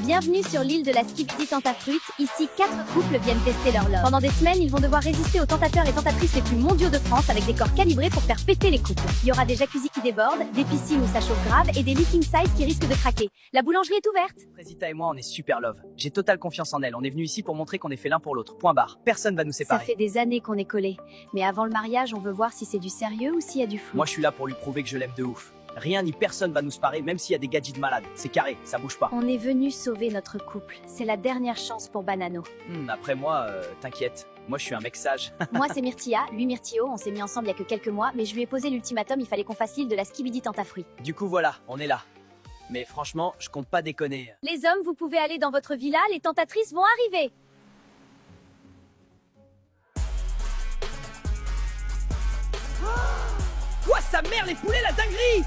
Bienvenue sur l'île de la Skibidi Tentafruit. Ici, 4 couples viennent tester leur love. Pendant des semaines, ils vont devoir résister aux tentateurs et tentatrices les plus mondiaux de France avec des corps calibrés pour faire péter les couples. Il y aura des jacuzzis qui débordent, des piscines où ça chauffe grave et des leaking size qui risquent de craquer. La boulangerie est ouverte. Frésita et moi, on est super love. J'ai totale confiance en elle. On est venus ici pour montrer qu'on est fait l'un pour l'autre. Point barre. Personne va nous Ça séparer. fait des années qu'on est collés. Mais avant le mariage, on veut voir si c'est du sérieux ou s'il y a du flou. Moi, je suis là pour lui prouver que je l'aime de ouf. Rien ni personne va nous séparer, même s'il y a des gadgets de malades. C'est carré, ça bouge pas. On est venu sauver notre couple. C'est la dernière chance pour Banano. Après moi, t'inquiète. Moi, je suis un mec sage. Moi, c'est Myrtilla, lui Myrtillo. On s'est mis ensemble il y a que quelques mois, mais je lui ai posé l'ultimatum, il fallait qu'on fasse l'île de la Skibidi Tentafruit. Du coup, voilà, on est là. Mais franchement, je compte pas déconner. Les hommes, vous pouvez aller dans votre villa, les tentatrices vont arriver. Quoi, sa mère, les poulets, la dinguerie!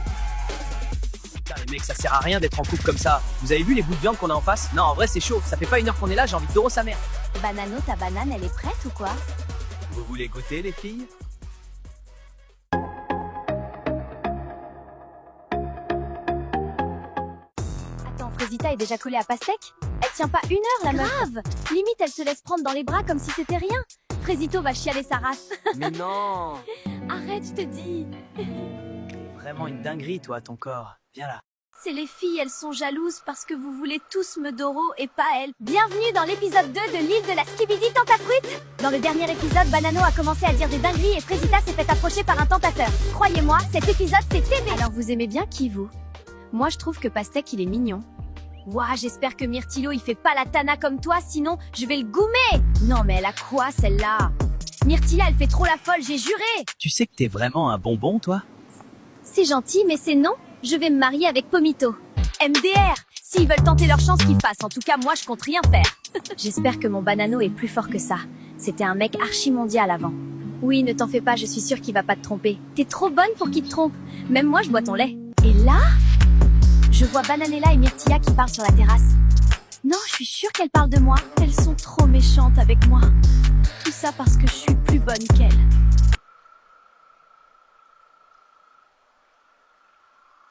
Putain, les mecs, ça sert à rien d'être en couple comme ça. Vous avez vu les bouts de viande qu'on a en face? Non, en vrai, c'est chaud. Ça fait pas 1 heure qu'on est là, j'ai envie de doro sa mère. Banano, ta banane, elle est prête ou quoi? Vous voulez goûter, les filles? Attends, Frésita est déjà collée à Pastèque? Elle tient pas 1 heure, la meuf. Grave. Limite, elle se laisse prendre dans les bras comme si c'était rien. Frésito va chialer sa race. Mais non! Arrête, je te dis. Vraiment une dinguerie, toi, ton corps. Viens là. C'est les filles, elles sont jalouses parce que vous voulez tous me doro et pas elles. Bienvenue dans l'épisode 2 de l'île de la Skibidi Tentafruit. Dans le dernier épisode, Banano a commencé à dire des dingueries et Frésita s'est fait approcher par un tentateur. Croyez-moi, cet épisode c'est TV. Alors vous aimez bien qui, vous? Moi je trouve que Pastèque il est mignon. Ouah, j'espère que Myrtillo il fait pas la tana comme toi, sinon je vais le goumer. Non mais elle a quoi celle-là? Myrtilla elle fait trop la folle, j'ai juré. Tu sais que t'es vraiment un bonbon, toi? C'est gentil mais c'est non. Je vais me marier avec Pomito. MDR. S'ils veulent tenter leur chance, qu'ils fassent. En tout cas, moi, je compte rien faire. J'espère que mon Banano est plus fort que ça. C'était un mec archi-mondial avant. Oui, ne t'en fais pas, je suis sûre qu'il va pas te tromper. T'es trop bonne pour qu'il te trompe. Même moi, je bois ton lait. Et là, je vois Bananella et Myrtilla qui parlent sur la terrasse. Non, je suis sûre qu'elles parlent de moi. Elles sont trop méchantes avec moi. Tout ça parce que je suis plus bonne qu'elles.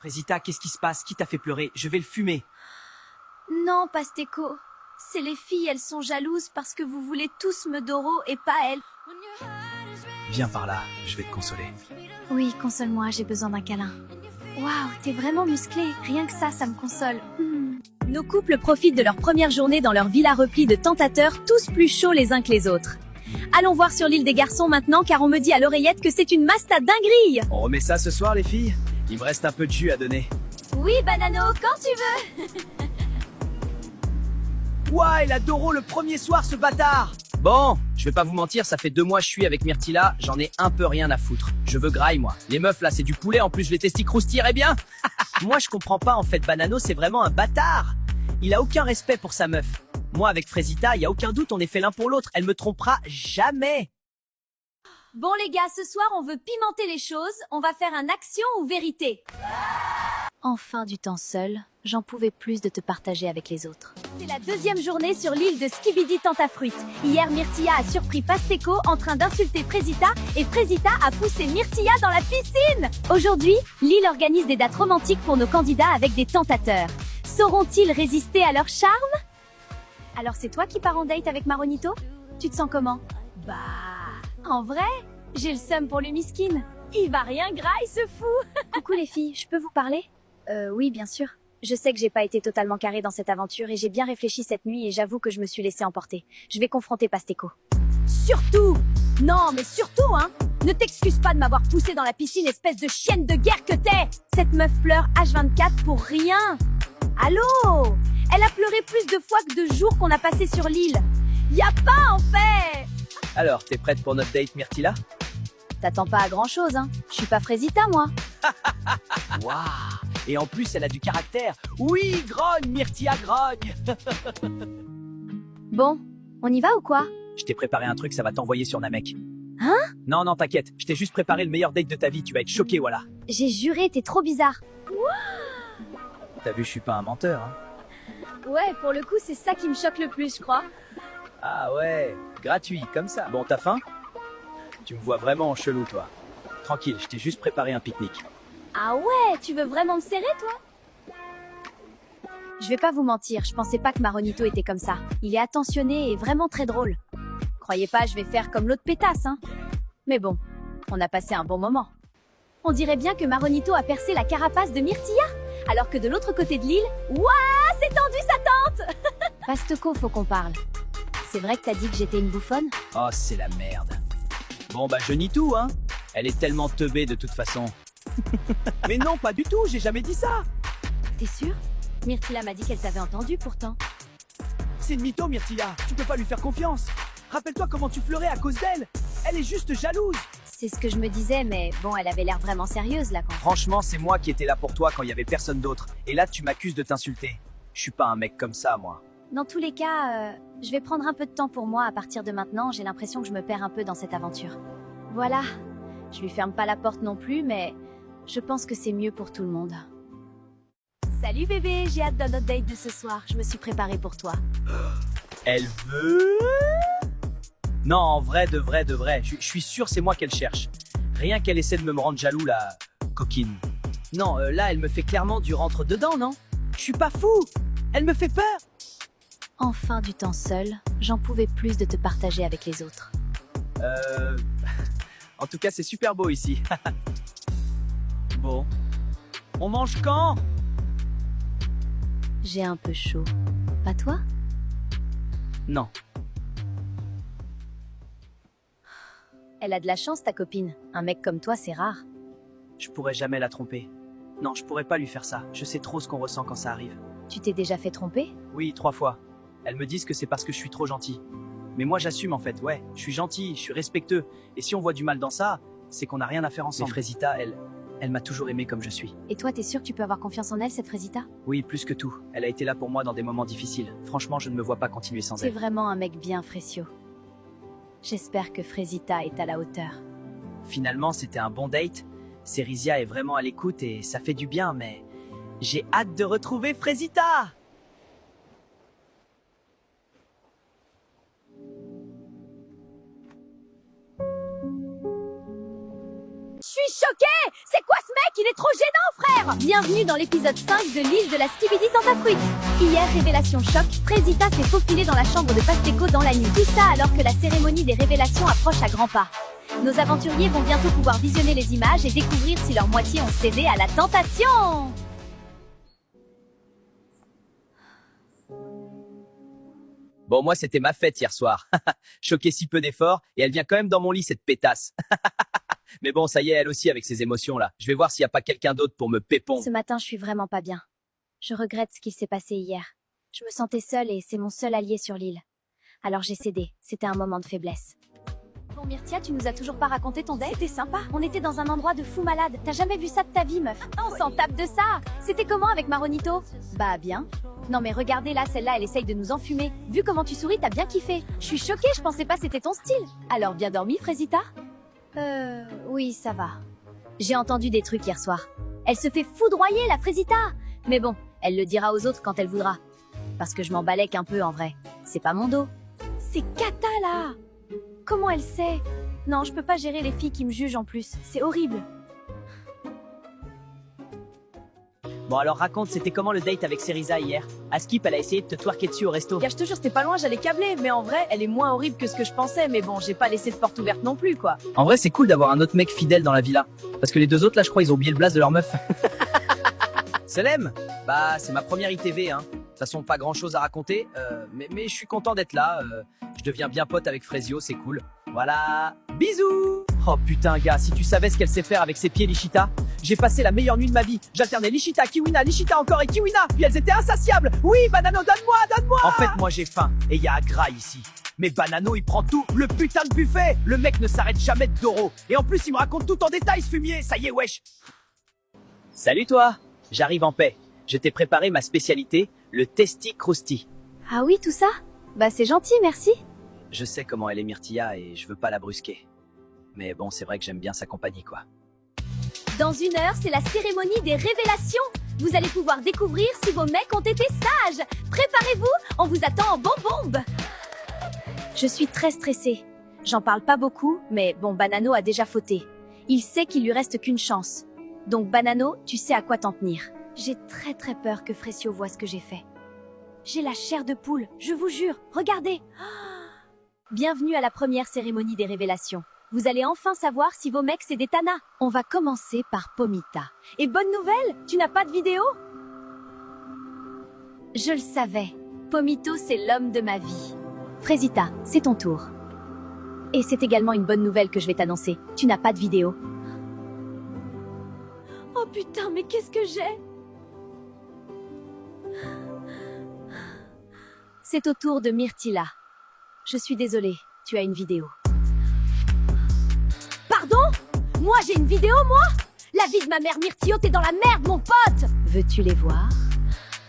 Frésita, qu'est-ce qui se passe? Qui t'a fait pleurer? Je vais le fumer. Non, Pasteco. C'est les filles, elles sont jalouses parce que vous voulez tous me doro et pas elles. Viens par là, je vais te consoler. Oui, console-moi, j'ai besoin d'un câlin. Waouh, t'es vraiment musclé. Rien que ça me console. Nos couples profitent de leur première journée dans leur villa replie de tentateurs, tous plus chauds les uns que les autres. Allons voir sur l'île des garçons maintenant, car on me dit à l'oreillette que c'est une masse à dinguerie. On remet ça ce soir, les filles? Il me reste un peu de jus à donner. Oui, Banano, quand tu veux. Ouah, il a Doro le premier soir, ce bâtard! Bon, je vais pas vous mentir, ça fait 2 mois que je suis avec Myrtilla, j'en ai un peu rien à foutre. Je veux graille, moi. Les meufs, là, c'est du poulet, en plus, je les testis croustilleraient bien. Moi, je comprends pas, en fait, Banano, c'est vraiment un bâtard. Il a aucun respect pour sa meuf. Moi, avec Frésita, y a aucun doute, on est fait l'un pour l'autre. Elle me trompera jamais. Bon les gars, ce soir on veut pimenter les choses, on va faire un action ou vérité. Enfin du temps seul, j'en pouvais plus de te partager avec les autres. C'est la 2e journée sur l'île de Skibidi Tentafruit. Hier Myrtilla a surpris Pasteco en train d'insulter Frésita et Frésita a poussé Myrtilla dans la piscine. Aujourd'hui, l'île organise des dates romantiques pour nos candidats avec des tentateurs. Sauront-ils résister à leur charme? Alors c'est toi qui pars en date avec Maronito? Tu te sens comment? Bah... En vrai, j'ai le seum pour le miskin. Il va rien gras, il se fout. Coucou les filles, je peux vous parler? Oui, bien sûr. Je sais que j'ai pas été totalement carrée dans cette aventure et j'ai bien réfléchi cette nuit et j'avoue que je me suis laissée emporter. Je vais confronter Pasteco. Surtout! Non, mais surtout, hein! Ne t'excuse pas de m'avoir poussée dans la piscine, espèce de chienne de guerre que t'es! Cette meuf pleure H24 pour rien! Allô? Elle a pleuré plus de fois que de jours qu'on a passé sur l'île. Y a pas, en fait! Alors, t'es prête pour notre date, Myrtilla? T'attends pas à grand chose, hein. Je suis pas Frésita, moi. Waouh! Et en plus, elle a du caractère. Oui, grogne, Myrtilla, grogne! Bon, on y va ou quoi? Je t'ai préparé un truc, ça va t'envoyer sur Namek. Hein? Non, non, t'inquiète. Je t'ai juste préparé le meilleur date de ta vie. Tu vas être choqué, voilà. J'ai juré, t'es trop bizarre. T'as vu, je suis pas un menteur, hein. Ouais, pour le coup, c'est ça qui me choque le plus, je crois. Ah ouais, gratuit, comme ça. Bon, t'as faim? Tu me vois vraiment en chelou, toi. Tranquille, je t'ai juste préparé un pique-nique. Ah ouais, tu veux vraiment me serrer, toi? Je vais pas vous mentir, je pensais pas que Maronito était comme ça. Il est attentionné et vraiment très drôle. Croyez pas, je vais faire comme l'autre pétasse, hein. Mais bon, on a passé un bon moment. On dirait bien que Maronito a percé la carapace de Myrtilla, alors que de l'autre côté de l'île, ouah, c'est tendu sa tente. Pasteco, faut qu'on parle. C'est vrai que t'as dit que j'étais une bouffonne? Oh, c'est la merde. Bon bah je nie tout, hein. Elle est tellement teubée de toute façon. Mais non, pas du tout, j'ai jamais dit ça. T'es sûr? Myrtilla m'a dit qu'elle t'avait entendu pourtant. C'est une mytho, Myrtilla. Tu peux pas lui faire confiance. Rappelle-toi comment tu pleurais à cause d'elle. Elle est juste jalouse. C'est ce que je me disais, mais bon, elle avait l'air vraiment sérieuse là quand. Franchement, c'est moi qui étais là pour toi quand il y avait personne d'autre. Et là, tu m'accuses de t'insulter. Je suis pas un mec comme ça, moi. Dans tous les cas, je vais prendre un peu de temps pour moi à partir de maintenant. J'ai l'impression que je me perds un peu dans cette aventure. Voilà. Je lui ferme pas la porte non plus, mais je pense que c'est mieux pour tout le monde. Salut bébé, j'ai hâte de notre date de ce soir. Je me suis préparée pour toi. Elle veut... Non, en vrai, de vrai. Je suis sûr c'est moi qu'elle cherche. Rien qu'elle essaie de me rendre jaloux, la coquine. Non, là, elle me fait clairement du rentre-dedans, non? Je suis pas fou. Elle me fait peur. Enfin du temps seul, j'en pouvais plus de te partager avec les autres. En tout cas, c'est super beau ici. Bon. On mange quand? J'ai un peu chaud. Pas toi? Non. Elle a de la chance, ta copine. Un mec comme toi, c'est rare. Je pourrais jamais la tromper. Non, je pourrais pas lui faire ça. Je sais trop ce qu'on ressent quand ça arrive. Tu t'es déjà fait tromper? Oui, 3 fois. Elles me disent que c'est parce que je suis trop gentil. Mais moi, j'assume en fait. Ouais, je suis gentil, je suis respectueux. Et si on voit du mal dans ça, c'est qu'on n'a rien à faire ensemble. Mais Frésita, elle m'a toujours aimé comme je suis. Et toi, t'es sûr que tu peux avoir confiance en elle, cette Frésita? Oui, plus que tout. Elle a été là pour moi dans des moments difficiles. Franchement, je ne me vois pas continuer sans C'est elle. vraiment un mec bien, Frécio. J'espère que Frésita est à la hauteur. Finalement, c'était un bon date. Cérizia est vraiment à l'écoute et ça fait du bien, mais j'ai hâte de retrouver Frésita. Je suis choquée! C'est quoi ce mec? Il est trop gênant, frère! Bienvenue dans l'épisode 5 de l'île de la Skibidi Tentafruit. Hier, révélation choc, Frésita s'est faufilée dans la chambre de Pasteco dans la nuit. Tout ça alors que la cérémonie des révélations approche à grands pas. Nos aventuriers vont bientôt pouvoir visionner les images et découvrir si leur moitié ont cédé à la tentation. Bon, moi, c'était ma fête hier soir. Choqué si peu d'efforts et elle vient quand même dans mon lit, cette pétasse. Mais bon, ça y est, elle aussi avec ses émotions là. Je vais voir s'il n'y a pas quelqu'un d'autre pour me pépon. Ce matin, je suis vraiment pas bien. Je regrette ce qu'il s'est passé hier. Je me sentais seule et c'est mon seul allié sur l'île. Alors j'ai cédé. C'était un moment de faiblesse. Bon Myrtia, tu nous as toujours pas raconté ton date? C'était sympa. On était dans un endroit de fou malade. T'as jamais vu ça de ta vie, meuf? On s'en tape de ça. C'était comment avec Maronito? Bah bien. Non mais regardez là, celle-là, elle essaye de nous enfumer. Vu comment tu souris, t'as bien kiffé. Je suis choquée, je pensais pas c'était ton style. Alors bien dormi, Frésita? Oui, ça va. J'ai entendu des trucs hier soir. Elle se fait foudroyer, la Frésita. Mais bon, elle le dira aux autres quand elle voudra. Parce que je m'en balèque un peu en vrai. C'est pas mon dos. C'est Kata là. Comment elle sait? Non, je peux pas gérer les filles qui me jugent en plus. C'est horrible. Bon alors raconte, c'était comment le date avec Cérizia hier? Askip, elle a essayé de te twerker dessus au resto. Je te jure, c'était pas loin, j'allais câbler, mais en vrai, elle est moins horrible que ce que je pensais, mais bon, j'ai pas laissé de porte ouverte non plus, quoi. En vrai, c'est cool d'avoir un autre mec fidèle dans la villa. Parce que les deux autres là, je crois, ils ont oublié le blaze de leur meuf. Selem, bah c'est ma première ITV, hein. De toute façon, pas grand chose à raconter, mais je suis content d'être là. Je deviens bien pote avec Frésio, c'est cool. Voilà, bisous. Oh putain gars, si tu savais ce qu'elle sait faire avec ses pieds Lichita. J'ai passé la meilleure nuit de ma vie. J'alternais Lichita, Kiwina, Lichita encore et Kiwina. Puis elles étaient insatiables. Oui, Banano, donne-moi. En fait, moi j'ai faim et y a un gras ici. Mais Banano, il prend tout, le putain de buffet. Le mec ne s'arrête jamais de Doro. Et en plus, il me raconte tout en détail, ce fumier. Ça y est, wesh. Salut toi. J'arrive en paix. Je t'ai préparé ma spécialité, le Testi Crousti. Ah oui, tout ça? Bah c'est gentil, merci. Je sais comment elle est Myrtilla et je veux pas la brusquer. Mais bon, c'est vrai que j'aime bien sa compagnie, quoi. Dans 1 heure, c'est la cérémonie des révélations. Vous allez pouvoir découvrir si vos mecs ont été sages. Préparez-vous, on vous attend en bombe. Je suis très stressée. J'en parle pas beaucoup, mais bon, Banano a déjà fauté. Il sait qu'il lui reste qu'une chance. Donc Banano, tu sais à quoi t'en tenir. J'ai très peur que Frécio voit ce que j'ai fait. J'ai la chair de poule, je vous jure, regardez. Bienvenue à la première cérémonie des révélations. Vous allez enfin savoir si vos mecs c'est des tanas. On va commencer par Pomita. Et bonne nouvelle, tu n'as pas de vidéo? Je le savais. Pomito, c'est l'homme de ma vie. Frésita, c'est ton tour. Et c'est également une bonne nouvelle que je vais t'annoncer. Tu n'as pas de vidéo. Oh putain, mais qu'est-ce que j'ai? C'est au tour de Myrtilla. Je suis désolée, tu as une vidéo. Pardon? Moi, j'ai une vidéo, moi? La vie de ma mère Myrtillo, t'es dans la merde, mon pote! Veux-tu les voir?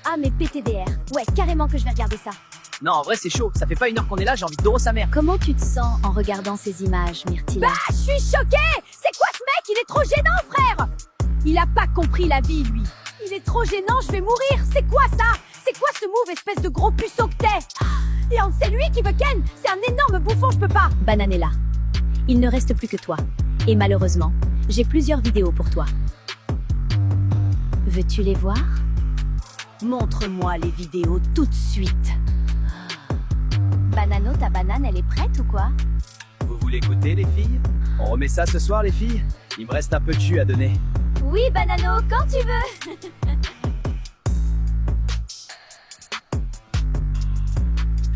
Ah, mais PTDR. Ouais, carrément que je vais regarder ça. Non, en vrai, c'est chaud. Ça fait pas 1 heure qu'on est là, j'ai envie de doro sa mère. Comment tu te sens en regardant ces images, Myrtilla? Bah, je suis choquée! C'est quoi ce mec? Il est trop gênant, frère! Il a pas compris la vie, lui. Il est trop gênant, je vais mourir! C'est quoi ça? C'est quoi ce move, espèce de gros puceau que t'es? Et c'est lui qui veut Ken! C'est un énorme bouffon, je peux pas! Bananella, il ne reste plus que toi. Et malheureusement, j'ai plusieurs vidéos pour toi. Veux-tu les voir? Montre-moi les vidéos tout de suite. Banano, ta banane, elle est prête ou quoi? Vous voulez goûter, les filles? On remet ça ce soir, les filles? Il me reste un peu de jus à donner. Oui, Banano, quand tu veux.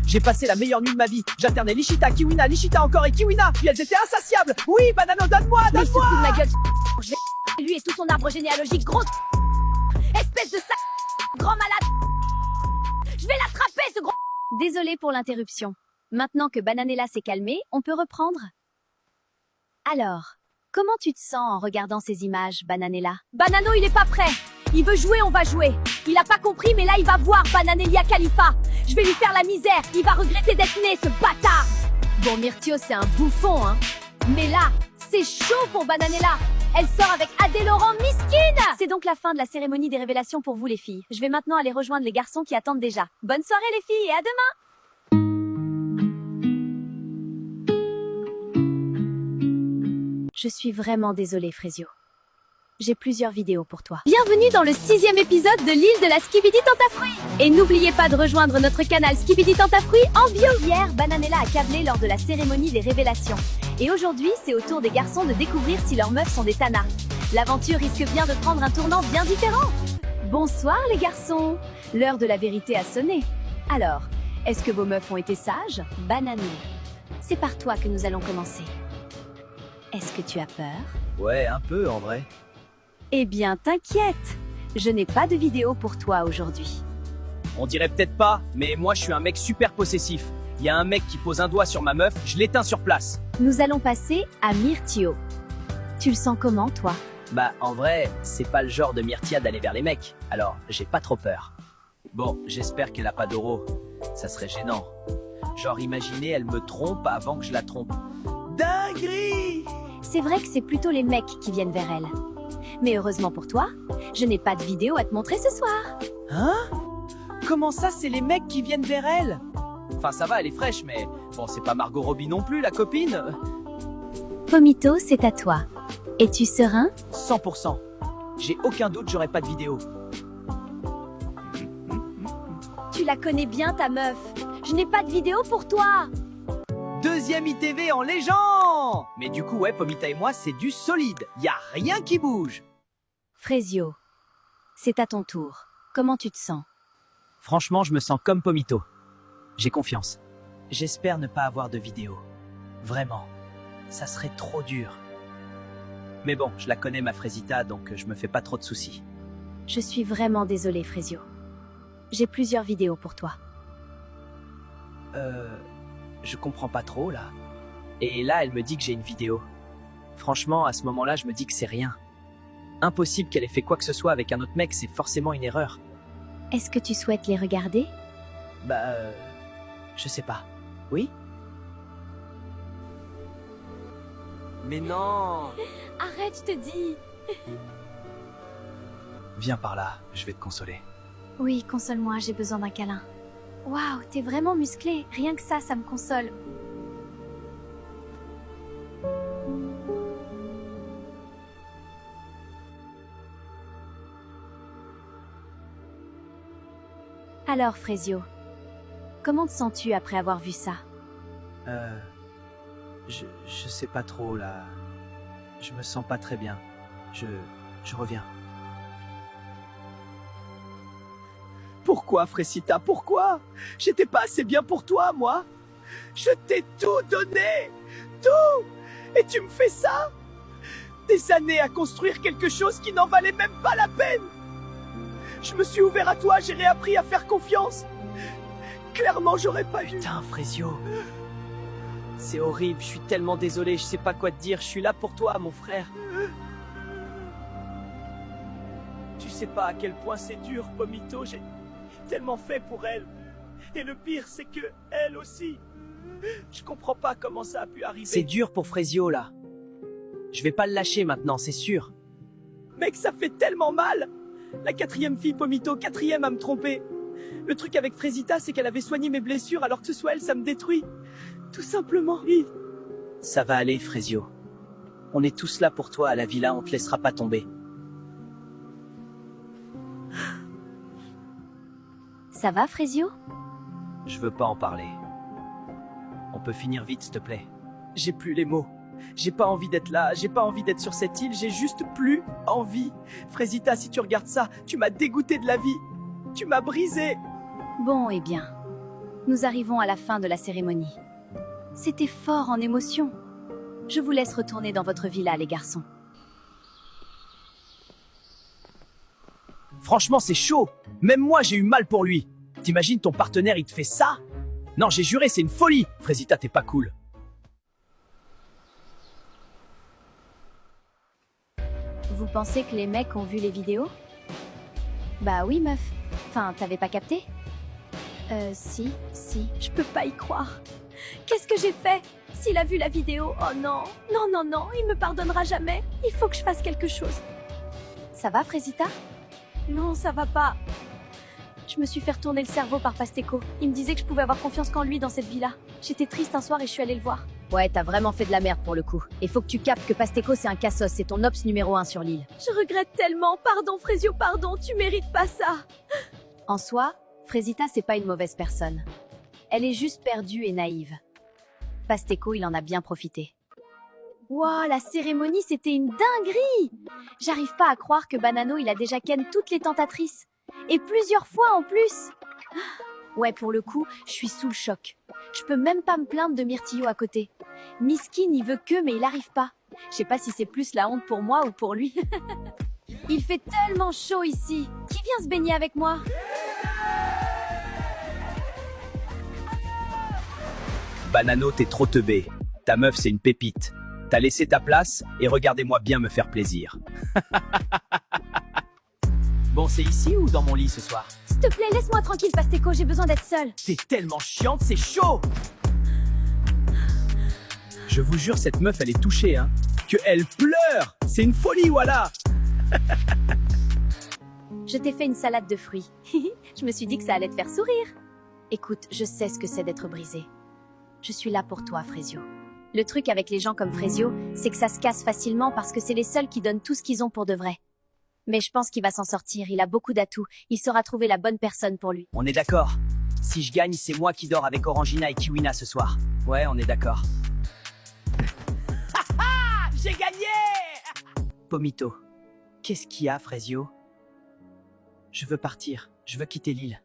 J'ai passé la meilleure nuit de ma vie. J'alternais Lichita, Kiwina, Lichita encore et Kiwina. Puis elles étaient insatiables. Oui, Banano, donne-moi, Mais il se fout de donne-moi! ma gueule. Je vais lui et tout son arbre généalogique, gros espèce de sac grand malade. Je vais l'attraper, ce gros. Désolée pour l'interruption. Maintenant que Bananella s'est calmée, on peut reprendre? Alors, comment tu te sens en regardant ces images, Bananella? Banano, il est pas prêt. Il veut jouer, on va jouer. Il a pas compris, mais là, il va voir Bananelia Khalifa. Je vais lui faire la misère. Il va regretter d'être né, ce bâtard. Bon, Myrtio, c'est un bouffon, hein. Mais là, c'est chaud pour Bananella. Elle sort avec Adé Laurent, miskine. C'est donc la fin de la cérémonie des révélations pour vous les filles. Je vais maintenant aller rejoindre les garçons qui attendent déjà. Bonne soirée les filles et à demain! Je suis vraiment désolée, Frésio. J'ai plusieurs vidéos pour toi. Bienvenue dans le 6e épisode de l'île de la Skibidi Tentafruit. Et n'oubliez pas de rejoindre notre canal Skibidi Tentafruit en bio. Hier, Bananella a câblé lors de la cérémonie des révélations. Et aujourd'hui, c'est au tour des garçons de découvrir si leurs meufs sont des tanas. L'aventure risque bien de prendre un tournant bien différent. Bonsoir les garçons. L'heure de la vérité a sonné. Alors, est-ce que vos meufs ont été sages? Banano, c'est par toi que nous allons commencer. Est-ce que tu as peur? Ouais, un peu, en vrai. Eh bien, t'inquiète. Je n'ai pas de vidéo pour toi aujourd'hui. On dirait peut-être pas, mais moi, je suis un mec super possessif. Il y a un mec qui pose un doigt sur ma meuf, je l'éteins sur place. Nous allons passer à Myrtio. Tu le sens comment, toi? Bah, en vrai, c'est pas le genre de Myrtia d'aller vers les mecs, alors j'ai pas trop peur. Bon, j'espère qu'elle a pas d'oro. Ça serait gênant. Genre, imaginez, elle me trompe avant que je la trompe. Dinguerie! C'est vrai que c'est plutôt les mecs qui viennent vers elle. Mais heureusement pour toi, je n'ai pas de vidéo à te montrer ce soir. Hein? Comment ça, c'est les mecs qui viennent vers elle? Enfin, ça va, elle est fraîche, mais bon, c'est pas Margot Robbie non plus, la copine. Pomito, c'est à toi. Es-tu serein? 100%. J'ai aucun doute, j'aurai pas de vidéo. Tu la connais bien, ta meuf. Je n'ai pas de vidéo pour toi. Deuxième ITV en légende! Mais du coup, ouais, Pomita et moi, c'est du solide. Y a rien qui bouge. Frésio, c'est à ton tour. Comment tu te sens? Franchement, je me sens comme Pomito. J'ai confiance. J'espère ne pas avoir de vidéo. Vraiment. Ça serait trop dur. Mais bon, je la connais, ma Frésita, donc je me fais pas trop de soucis. Je suis vraiment désolée, Frésio. J'ai plusieurs vidéos pour toi. Je comprends pas trop, là. Et là, elle me dit que j'ai une vidéo. Franchement, à ce moment-là, je me dis que c'est rien. Impossible qu'elle ait fait quoi que ce soit avec un autre mec, c'est forcément une erreur. Est-ce que tu souhaites les regarder? Bah, je sais pas. Oui? Mais non! Arrête, je te dis. Viens par là, je vais te consoler. Oui, console-moi, j'ai besoin d'un câlin. Waouh, t'es vraiment musclé. Rien que ça me console. Alors, Frezio, comment te sens-tu après avoir vu ça? Je sais pas trop, là. Je me sens pas très bien. Je reviens. Pourquoi, Frécita, pourquoi? J'étais pas assez bien pour toi, moi. Je t'ai tout donné. Tout. Et tu me fais ça? Des années à construire quelque chose qui n'en valait même pas la peine. Je me suis ouvert à toi, j'ai réappris à faire confiance. Clairement, j'aurais pas eu... Putain, Frezio. C'est horrible, je suis tellement désolé, je sais pas quoi te dire. Je suis là pour toi, mon frère. Tu sais pas à quel point c'est dur, Pomito. J'ai tellement fait pour elle. Et le pire, c'est que elle aussi. Je comprends pas comment ça a pu arriver. C'est dur pour Frezio, là. Je vais pas le lâcher maintenant, c'est sûr. Mec, ça fait tellement mal. La 4e fille, Pomito, 4e à me tromper. Le truc avec Frézita, c'est qu'elle avait soigné mes blessures, alors que ce soit elle, ça me détruit. Tout simplement. Ça va aller, Frezio. On est tous là pour toi à la villa, on te laissera pas tomber. Ça va, Frezio? Je veux pas en parler. On peut finir vite, s'il te plaît. J'ai plus les mots. J'ai pas envie d'être là, j'ai pas envie d'être sur cette île, j'ai juste plus envie. Frézita, si tu regardes ça, tu m'as dégoûté de la vie. Tu m'as brisé. Bon, eh bien, nous arrivons à la fin de la cérémonie. C'était fort en émotion. Je vous laisse retourner dans votre villa, les garçons. Franchement, c'est chaud. Même moi, j'ai eu mal pour lui. T'imagines ton partenaire, il te fait ça? Non, j'ai juré, c'est une folie. Frézita, t'es pas cool. Vous pensez que les mecs ont vu les vidéos? Bah oui, meuf. Enfin, t'avais pas capté? Si. Je peux pas y croire. Qu'est-ce que j'ai fait? S'il a vu la vidéo, oh non. Non, il me pardonnera jamais. Il faut que je fasse quelque chose. Ça va, Frézita? Non, ça va pas. Je me suis fait retourner le cerveau par Pasteco. Il me disait que je pouvais avoir confiance qu'en lui dans cette villa. J'étais triste un soir et je suis allée le voir. Ouais, t'as vraiment fait de la merde pour le coup. Et faut que tu captes que Pasteco c'est un cassos, c'est ton ops numéro 1 sur l'île. Je regrette tellement. Pardon, Frezio, pardon. Tu mérites pas ça. En soi, Frézita c'est pas une mauvaise personne. Elle est juste perdue et naïve. Pasteco, il en a bien profité. Wow, la cérémonie, c'était une dinguerie! J'arrive pas à croire que Banano, il a déjà ken toutes les tentatrices. Et plusieurs fois en plus! Ouais, pour le coup, je suis sous le choc. Je peux même pas me plaindre de Myrtillo à côté. Miskin, il veut que, mais il arrive pas. Je sais pas si c'est plus la honte pour moi ou pour lui. Il fait tellement chaud ici. Qui vient se baigner avec moi? Banano, t'es trop teubé. Ta meuf, c'est une pépite. T'as laissé ta place et regardez-moi bien me faire plaisir. Bon, c'est ici ou dans mon lit ce soir? S'il te plaît, laisse-moi tranquille, Pasteco, j'ai besoin d'être seule. T'es tellement chiante, c'est chaud! Je vous jure, cette meuf, elle est touchée, hein. Que elle pleure! C'est une folie, voilà! Je t'ai fait une salade de fruits. Je me suis dit que ça allait te faire sourire. Écoute, je sais ce que c'est d'être brisé. Je suis là pour toi, Frezio. Le truc avec les gens comme Frezio, c'est que ça se casse facilement parce que c'est les seuls qui donnent tout ce qu'ils ont pour de vrai. Mais je pense qu'il va s'en sortir, il a beaucoup d'atouts, il saura trouver la bonne personne pour lui. On est d'accord. Si je gagne, c'est moi qui dors avec Orangina et Kiwina ce soir. Ouais, on est d'accord. J'ai gagné! Pomito, qu'est-ce qu'il y a, Frezio? Je veux partir, je veux quitter l'île.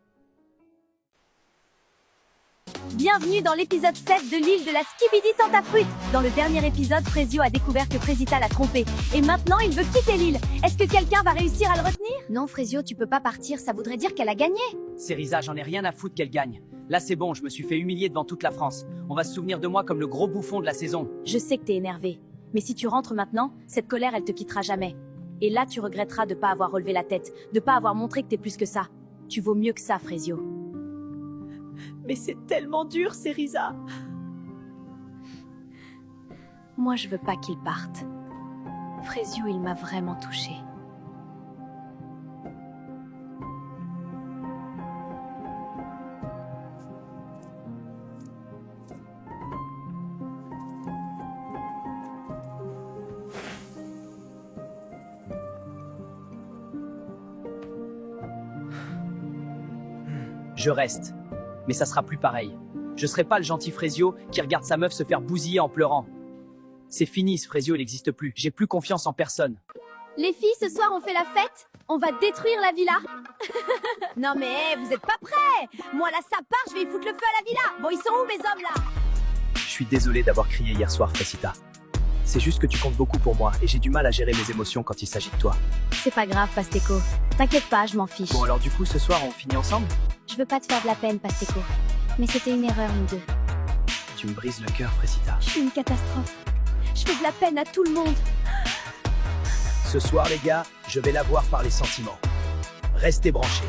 Bienvenue dans l'épisode 7 de l'île de la Skibidi Tentafruit. Dans le dernier épisode, Frezio a découvert que Frézita l'a trompé. Et maintenant, il veut quitter l'île. Est-ce que quelqu'un va réussir à le retenir? Non, Frezio, tu peux pas partir, ça voudrait dire qu'elle a gagné. Ceriza, j'en ai rien à foutre qu'elle gagne. Là, c'est bon, je me suis fait humilier devant toute la France. On va se souvenir de moi comme le gros bouffon de la saison. Je sais que t'es énervé. Mais si tu rentres maintenant, cette colère, elle te quittera jamais. Et là, tu regretteras de pas avoir relevé la tête, de pas avoir montré que t'es plus que ça. Tu vaux mieux que ça, Frezio. Mais c'est tellement dur, Ceriza. Moi, je veux pas qu'il parte. Frezio, il m'a vraiment touchée. je reste. Mais ça sera plus pareil. Je serai pas le gentil Frésio qui regarde sa meuf se faire bousiller en pleurant. C'est fini, ce Frésio, il n'existe plus. J'ai plus confiance en personne. Les filles, ce soir, on fait la fête? On va détruire la villa? Non mais, vous êtes pas prêts? Moi là, ça part, je vais y foutre le feu à la villa. Bon, ils sont où mes hommes là? Je suis désolé d'avoir crié hier soir, Frécita. C'est juste que tu comptes beaucoup pour moi et j'ai du mal à gérer mes émotions quand il s'agit de toi. C'est pas grave, Pasteco. T'inquiète pas, je m'en fiche. Bon alors du coup, ce soir, on finit ensemble? Je veux pas te faire de la peine, Pasteco. Mais c'était une erreur, nous deux. Tu me brises le cœur, Frécita. Je suis une catastrophe. Je fais de la peine à tout le monde. Ce soir, les gars, je vais l'avoir par les sentiments. Restez branchés.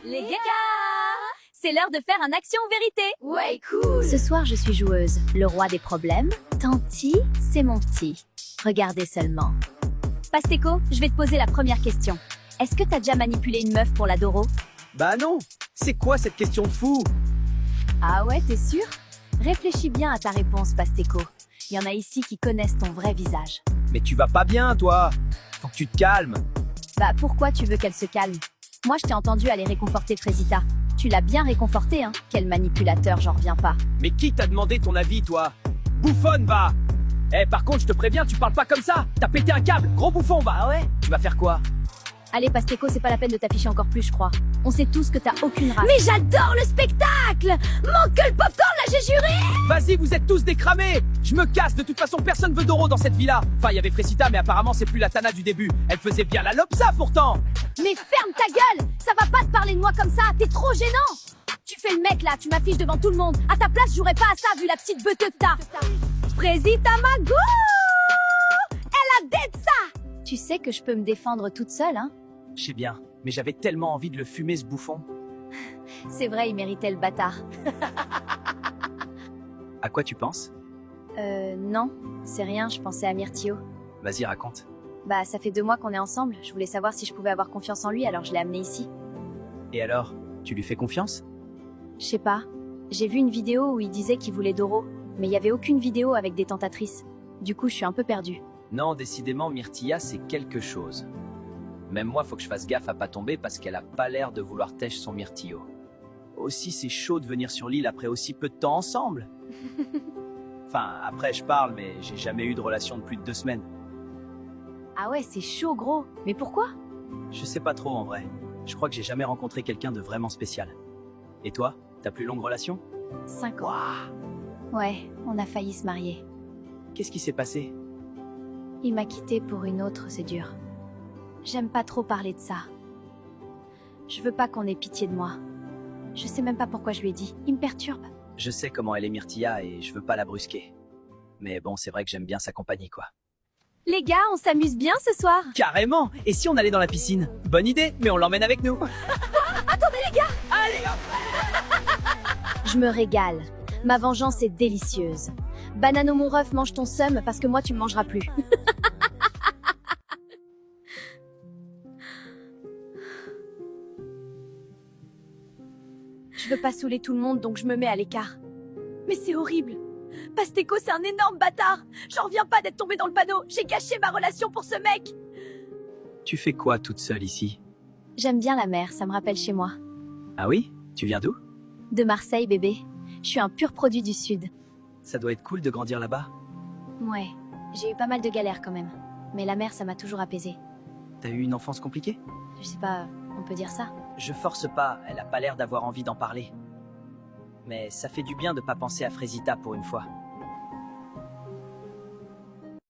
Les gars, c'est l'heure de faire un action ou vérité. Ouais, cool. Ce soir, je suis joueuse. Le roi des problèmes. Tanti, c'est mon petit. Regardez seulement. Pasteco, je vais te poser la première question. Est-ce que t'as déjà manipulé une meuf pour la Doro? Bah non. C'est quoi cette question de fou? Ah ouais, t'es sûr? Réfléchis bien à ta réponse, Pasteco. Il y en a ici qui connaissent ton vrai visage. Mais tu vas pas bien, toi. Faut que tu te calmes. Bah pourquoi tu veux qu'elle se calme? Moi, je t'ai entendu aller réconforter Frésita. Tu l'as bien réconforté, hein? Quel manipulateur, j'en reviens pas. Mais qui t'a demandé ton avis, toi? Bouffonne, va. Eh, par contre, je te préviens, tu parles pas comme ça. T'as pété un câble, gros bouffon, va. Ah ouais? Tu vas faire quoi? Allez, Pasteco, c'est pas la peine de t'afficher encore plus, je crois. On sait tous que t'as aucune race. Mais j'adore le spectacle! Manque que le popcorn, là, j'ai juré! Vas-y, vous êtes tous décramés. Je me casse, de toute façon, personne veut Doro dans cette villa. Enfin, il y avait Frécita, mais apparemment, c'est plus la Tana du début. Elle faisait bien la lopsa, pourtant. Mais ferme ta gueule! Ça va pas te parler de moi comme ça, t'es trop gênant! Tu fais le mec, là, tu m'affiches devant tout le monde. À ta place, je jouerais pas à ça, vu la petite beuteux que t'as. Frésita Mago! Elle a dead ça! Tu sais que je peux me défendre toute seule, hein? Je sais bien, mais j'avais tellement envie de le fumer, ce bouffon. C'est vrai, il méritait le bâtard. À quoi tu penses? Non, c'est rien, je pensais à Myrtio. Vas-y, raconte. Bah, ça fait 2 mois qu'on est ensemble. Je voulais savoir si je pouvais avoir confiance en lui, alors je l'ai amené ici. Et alors, tu lui fais confiance? Je sais pas. J'ai vu une vidéo où il disait qu'il voulait Doro, mais il y avait aucune vidéo avec des tentatrices. Du coup, je suis un peu perdue. Non, décidément, Myrtilla, c'est quelque chose. Même moi, faut que je fasse gaffe à pas tomber parce qu'elle a pas l'air de vouloir tèche son myrtillo. Aussi, c'est chaud de venir sur l'île après aussi peu de temps ensemble. Enfin, après, je parle, mais j'ai jamais eu de relation de plus de 2 semaines. Ah ouais, c'est chaud, gros. Mais pourquoi? Je sais pas trop, en vrai. Je crois que j'ai jamais rencontré quelqu'un de vraiment spécial. Et toi, ta plus longue relation? 5 ans. Waouh! Ouais, on a failli se marier. Qu'est-ce qui s'est passé? Il m'a quitté pour une autre, c'est dur. J'aime pas trop parler de ça. Je veux pas qu'on ait pitié de moi. Je sais même pas pourquoi je lui ai dit. Il me perturbe. Je sais comment elle est Myrtilla et je veux pas la brusquer. Mais bon, c'est vrai que j'aime bien sa compagnie, quoi. Les gars, on s'amuse bien ce soir. Carrément! Et si on allait dans la piscine? Bonne idée, mais on l'emmène avec nous. Attendez les gars! Allez, hop! Je me régale. Ma vengeance est délicieuse. Banano mon ref, mange ton seum parce que moi tu me mangeras plus. Je veux pas saouler tout le monde, donc je me mets à l'écart. Mais c'est horrible. Pasteco, c'est un énorme bâtard. J'en reviens pas d'être tombé dans le panneau. J'ai gâché ma relation pour ce mec. Tu fais quoi toute seule ici? J'aime bien la mer, ça me rappelle chez moi. Ah oui? Tu viens d'où? De Marseille, bébé. Je suis un pur produit du Sud. Ça doit être cool de grandir là-bas. Ouais, j'ai eu pas mal de galères quand même. Mais la mer, ça m'a toujours apaisée. T'as eu une enfance compliquée? Je sais pas, on peut dire ça. Je force pas, elle a pas l'air d'avoir envie d'en parler. Mais ça fait du bien de pas penser à Frésita pour une fois.